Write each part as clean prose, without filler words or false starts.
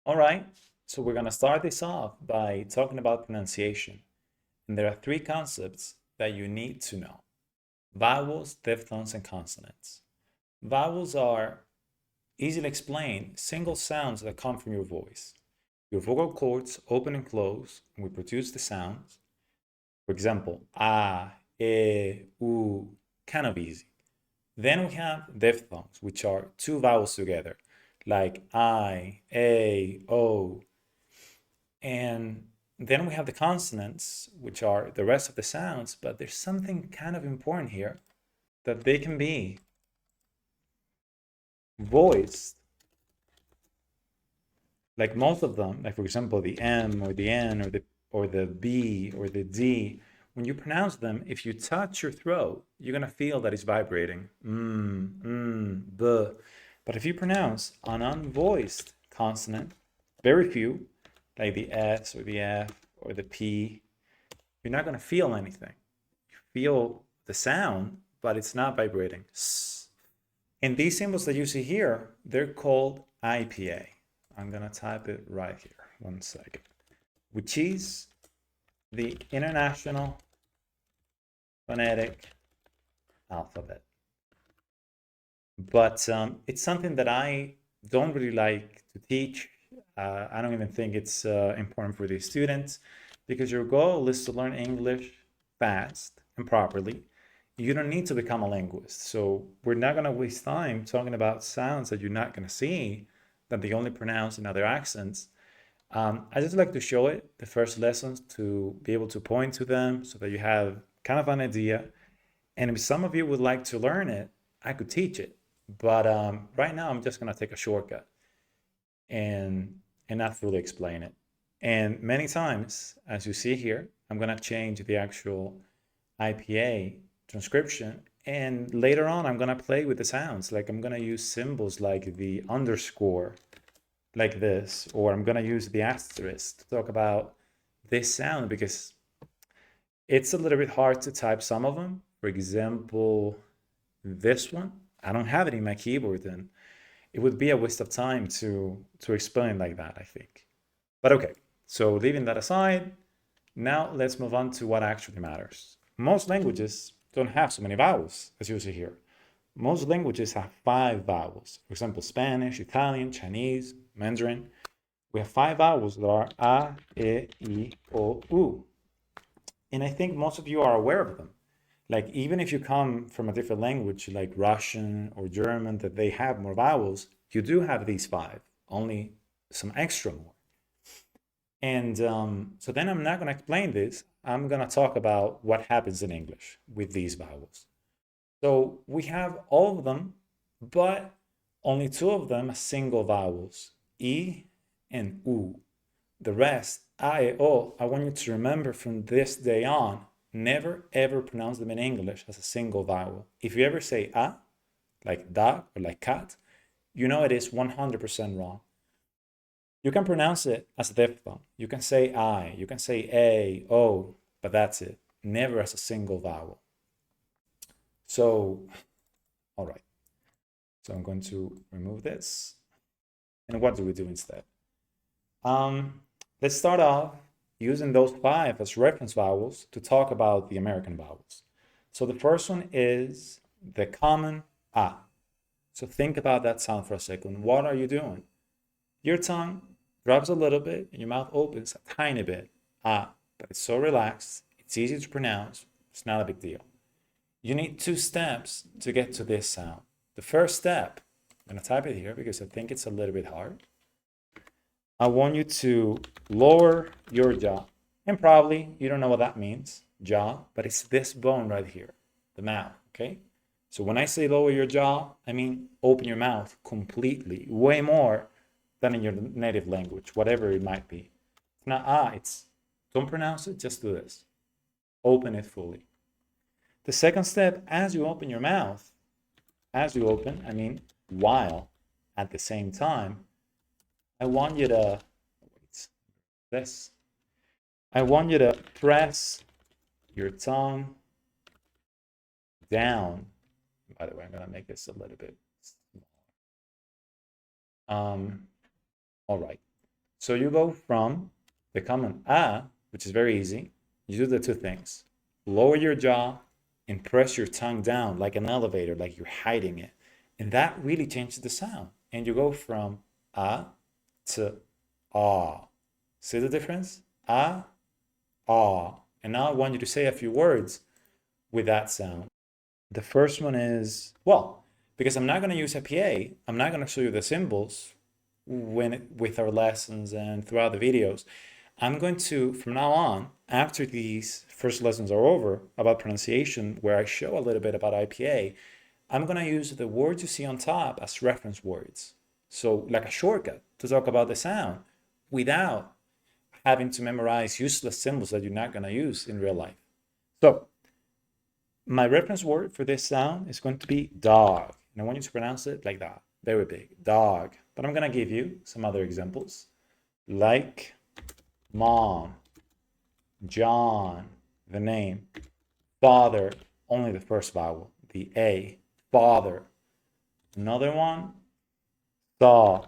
All right, so we're going to start this off by talking about pronunciation. And there are three concepts that you need to know: vowels, diphthongs, and consonants. Vowels are easily explained single sounds that come from your voice. Your vocal cords open and close, and we produce the sounds. For example, a, e, u, kind of easy. Then we have diphthongs, which are two vowels together, like I, a, o. And then we have the consonants, which are the rest of the sounds, but there's something kind of important here, that they can be voiced, like most of them, like for example, the M or the N or the B or the D. When you pronounce them, if you touch your throat, you're gonna feel that it's vibrating. B. But if you pronounce an unvoiced consonant, very few, like the S or the F or the P, you're not gonna feel anything. You feel the sound, but it's not vibrating. S. And these symbols that you see here, they're called IPA. I'm gonna type it right here, 1 second, which is the International Phonetic Alphabet. But it's something that I don't really like to teach. I don't even think it's important for the students, because your goal is to learn English fast and properly. You don't need to become a linguist. So we're not going to waste time talking about sounds that you're not going to see, that they only pronounce in other accents. I just like to show it, the first lessons, to be able to point to them so that you have kind of an idea. And if some of you would like to learn it, I could teach it. But right now, I'm just going to take a shortcut and not fully explain it. And many times, as you see here, I'm going to change the actual IPA transcription. And later on, I'm going to play with the sounds. Like I'm going to use symbols like the underscore, like this, or I'm going to use the asterisk to talk about this sound, because it's a little bit hard to type some of them. For example, this one, I don't have it in my keyboard, and it would be a waste of time to explain like that, I think. But okay, so leaving that aside, now let's move on to what actually matters. Most languages don't have so many vowels, as you see here. Most languages have 5 vowels. For example, Spanish, Italian, Chinese, Mandarin. We have 5 vowels that are a, e, I, o, u. And I think most of you are aware of them. Like even if you come from a different language like Russian or German, that they have more vowels, you do have these 5, only some extra more. And so then I'm not going to explain this. I'm going to talk about what happens in English with these vowels. So we have all of them, but only 2 of them are single vowels, E and U. The rest, I, O, I want you to remember from this day on, never ever pronounce them in English as a single vowel. If you ever say a, like dog or like cat, you know it is 100% wrong. You can pronounce it as a diphthong. You can say I, you can say a, o, but that's it. Never as a single vowel. So, all right. So I'm going to remove this. And what do we do instead? Let's start off using those 5 as reference vowels to talk about the American vowels. So the first one is the common A. So think about that sound for a second. What are you doing? Your tongue drops a little bit and your mouth opens a tiny bit. A. But it's so relaxed, it's easy to pronounce, it's not a big deal. You need 2 steps to get to this sound. The first step, I'm going to type it here because I think it's a little bit hard. I want you to lower your jaw. And probably you don't know what that means, jaw, but it's this bone right here, the mouth, okay? So when I say lower your jaw, I mean open your mouth completely, way more than in your native language, whatever it might be. It's not it's don't pronounce it, just do this. Open it fully. The second step, as you open your mouth, I mean while at the same time, I want you to I want you to press your tongue down. By the way, I'm going to make this a little bit smaller. All right. So you go from the common which is very easy. You do the two things. Lower your jaw and press your tongue down like an elevator, like you're hiding it. And that really changes the sound. And you go from to ah. See the difference? Ah, and now I want you to say a few words with that sound. The first one is, well, because I'm not going to use IPA, I'm not going to show you the symbols with our lessons and throughout the videos. I'm going to, from now on, after these first lessons are over about pronunciation, where I show a little bit about IPA, I'm going to use the words you see on top as reference words. So like a shortcut to talk about the sound without having to memorize useless symbols that you're not going to use in real life. So my reference word for this sound is going to be dog. And I want you to pronounce it like that, very big, dog. But I'm going to give you some other examples, like mom, John, the name, father, only the first vowel, the A, father. Another one, saw.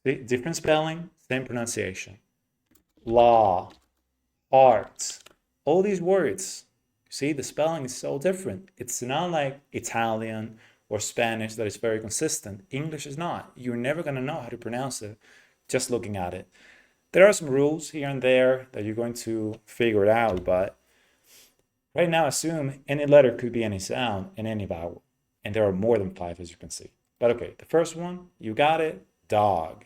See, different spelling, same pronunciation. Law, art, all these words. See, the spelling is so different. It's not like Italian or Spanish that is very consistent. English is not. You're never going to know how to pronounce it just looking at it. There are some rules here and there that you're going to figure it out, but right now assume any letter could be any sound and any vowel. And there are more than 5, as you can see. But okay, the first one, you got it, dog.